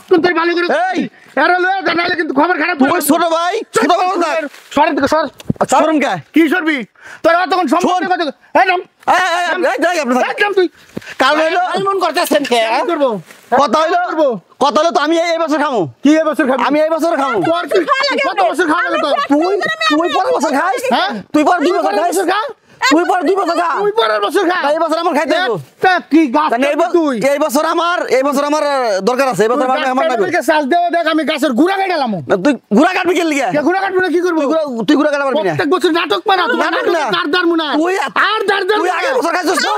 অত্যন্ত ভালো করে এই এরা লয়ে জানালে কিন্তু খবর খারাপ তুই ছোট ভাই ছোট ভাই সরেন থেকে সর শরম কে কি সরবি তোর তখন সম্পর্ক কত এই নাম এই দেখ আপনি একদম তুই কাল হইলো মন করতেছেন কে কি করব কথা হইলো তো আমি এই বছর খামু কি এই বছর খাবি আমি এই বছর খামু তোর কি কত বছর খাওয়া লাগে তোর তুই পরের বছর খাইস হ্যাঁ তুই পর 2 বছর খাইস খা তুই পর 2 বছর খা তুই পরের বছর খা এই বছর আমার খাইতে হইব তা কি গাছ তুই এই বছর আমার দরকার আছে এই বছর আমার লাগবে শ্বাস দেওয়া দেখ আমি গাছের গুড়া কাটালাম তুই গুড়া কাটবি কেন লিগা গুড়া কাটবি না কি করব তুই গুড়া কাটা পারবি না প্রত্যেক বছর নাটক মারা তুই নাটক না। দারদার মুনা তুই আর দারদার তুই আগে বছর খাইছিস না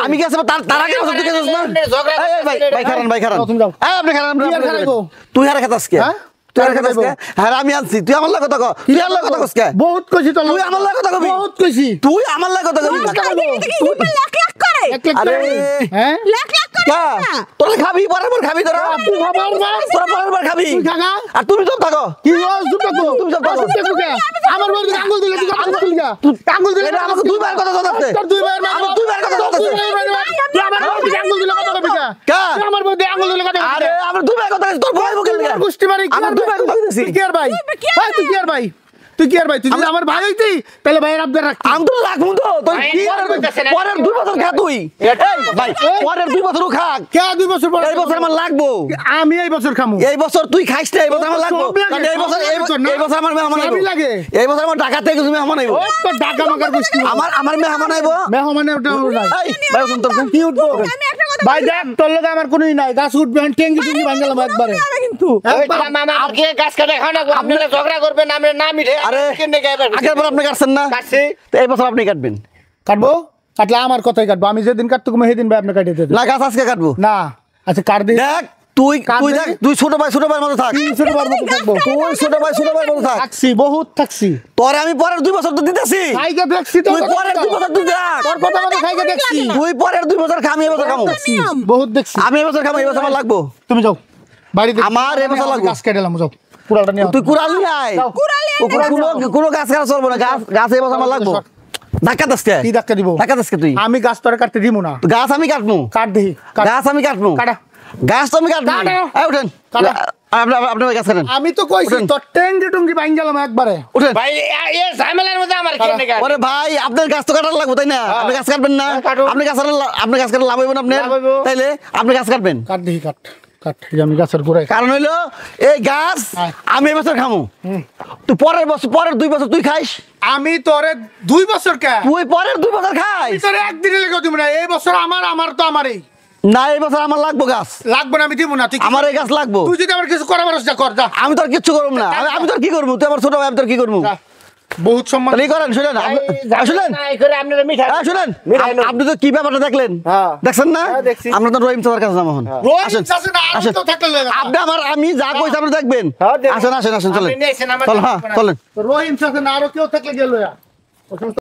আমি গেছে তার আগে বছর তুই খাইছিস না এই ভাই খারান তুমি যাও। এই আপনি খারান তুই আর খারাইবো? তুই হারা খাতাস কে হ্যাঁ? তুই হারা খাতাস কে হ্যাঁ আমি আনছি তুই আমার লাগে কথা কও তুই আমার লাগে কথা কস কে বহুত কইছি তো তুই আমার লাগে কথা কবি বহুত কইছি তুই আমার লাগে কথা কবি এক লাখ আরে হ্যাঁ কা তোরা খাবি বরাবর খাবি তোরা তুই খাবার বা তোরা বরাবর খাবি তুই খাগা আর তুমি তো থাকো কি রোজ দুটো কো তুমি সব থাকো। আমার বড় আঙ্গুল দিলে তুই আঙ্গুল দিলে আঙ্গুল দিলে এটা আমাকে দুইবার কথা জানাতে তোর দুইবার আমার দুইবার কথা জানাতে তুই আমার বড় আঙ্গুল দিলে কথা কবি কা তুই আমার বড় আঙ্গুল দিলে কথা কবি আরে আমার দুইবার কথা তোর ভয় বকে তোর গোষ্ঠী মারি আমার দুইবার কথা কইতেছি তুই কি আর ভাই ভাই তুই কি আর ভাই তুই কি আর ভাই তুই যদি আমার ভাই হইতি তাহলে ভাইয়ের আবদার রাখ আমি তো রাখবো তো তুই কি পরের 2 বছর খা তুই এই ভাই পরের 2 বছর খা কে 2 বছর পর এই বছর আমার লাগবো আমি এই বছর খামু এই বছর তুই খাইস না এই বছর আমার লাগবো কারণ এই বছর আমার মেহমান সবই লাগে। এই বছর আমার ঢাকা থেকে তুমি মেহমান আইবো ও তো ঢাকা মাকার গোষ্ঠী আমার মেহমান আইবো মেহমানে ওটা নাই এই ভাই শুন তোর কি উঠবো ভাই দেখ তোর লগে আমার কোনই নাই গাছ উঠবে টেঙ্গি টেঙ্গি ভাঙলাম একবারে মামা আগে গাছ কাটা খাও না আপনারা ঝগড়া করবেন আমরা না মিঠে আরে কেনে গাইবেন আগের বার আপনি কাটছেন না কাটছি তো এই বছর আপনি কাটবেন কাটবো কাটলে আমার কথাই কাটবো আমি যেদিন কাটতে কমে সেদিন ভাই আপনি কাটিয়ে দেবেন না গাছ আজকে কাটবো না আচ্ছা কাট দিই দেখ তুই কাটবে? দেখ তুই ছোট ভাই মতো থাক তিন ছোট বার মতো থাকবো তুই ছোট ভাই মতো থাক থাকছি বহুত থাকছি তোরে আমি পরের 2 বছর তো দিতেছি খাইকে দেখছি তো তুই পরের 2 বছর তুই দেখ তোর কথা মতো খাইকে দেখছি তুই পরের 2 বছর খামি এই বছর খামু বহুত দেখছি আমি এই বছর খামু এই বছর আমার লাগবো তুমি যাও বাড়িতে আমার এই বছর লাগবো। গাছ কেটেলাম যাও পুরাটা নিয়ে তুই কুড়াল নিয়ে আয় কোনো গাছ কাটা চলবো না গাছ এই বছর আমার লাগবো ধাক্কা দাসকে কি ধাক্কা দিব ধাক্কা দাসকে তুই আমি গাছ তোরে কাটতে দিব না তো গাছ আমি কাটমু কাট দিই গাছ আমি কাটমু কাটা গাছ তো আমি কাটমু কাটো। এই উঠেন কাটো। আপনি গাছ কাটেন আমি তো কইছি উঠেন। তোর টেঙ্গি টুঙ্গি ভাঙ গেলাম একবারে উঠেন ভাই এই ঝামেলার মধ্যে আমার কেনে গাইবেন ওরে ভাই আপনার গাছ তো কাটার লাগবে তাই না আপনি গাছ কাটবেন না কাটো। আপনি গাছ কাটলে লাভ হইব না আপনার লাভ হইবো। তাইলে আপনি গাছ কাটবেন কাট দিই কাট কাট এই যে আমি গাছের গোড়ায় কারণ হইলো এই গাছ হ্যাঁ। আমি এই বছর খামু তুই পরের 2 বছর তুই খাইস আমি তোরে 2 বছর কে তুই পরের 2 বছর খাইস আমি তোরে একদিনে লেগে দিব না এই বছর আমার তো আমারই না এই বছর আমার লাগবো গাছ লাগবে না আমি দিব না তুই আমার এই গাছ লাগবো তুই যদি আমার কিছু করা পারস যা কর যা আমি তো আর কিচ্ছু করবো না আমি তো আর কি করবো তুই আমার ছোট ভাই আমি তো আর কি করবো যা। বহুত সম্মান তাহলে এই করেন শুনেন শুনেন নাই করে আপনারা মিঠা শুনেন মিঠাই লো। আপনি তো কি ব্যাপারটা দেখলেন হ্যাঁ। দেখছেন না হ্যাঁ, দেখছি। আমরা তো রহিম চাচার কাছে যাবো এখন রোহিত আসেন চাচা না, আমি আসেন। তো থাকলে লয়ে গেলাম। আপনি আমি যা কইছি আপনি দেখবেন হ্যাঁ, দেখবো। আসেন চলেন আপনি নিয়েছেন আমার চল হ্যাঁ চলেন রহিম চাচা না আরো কেউ থাকলে গেল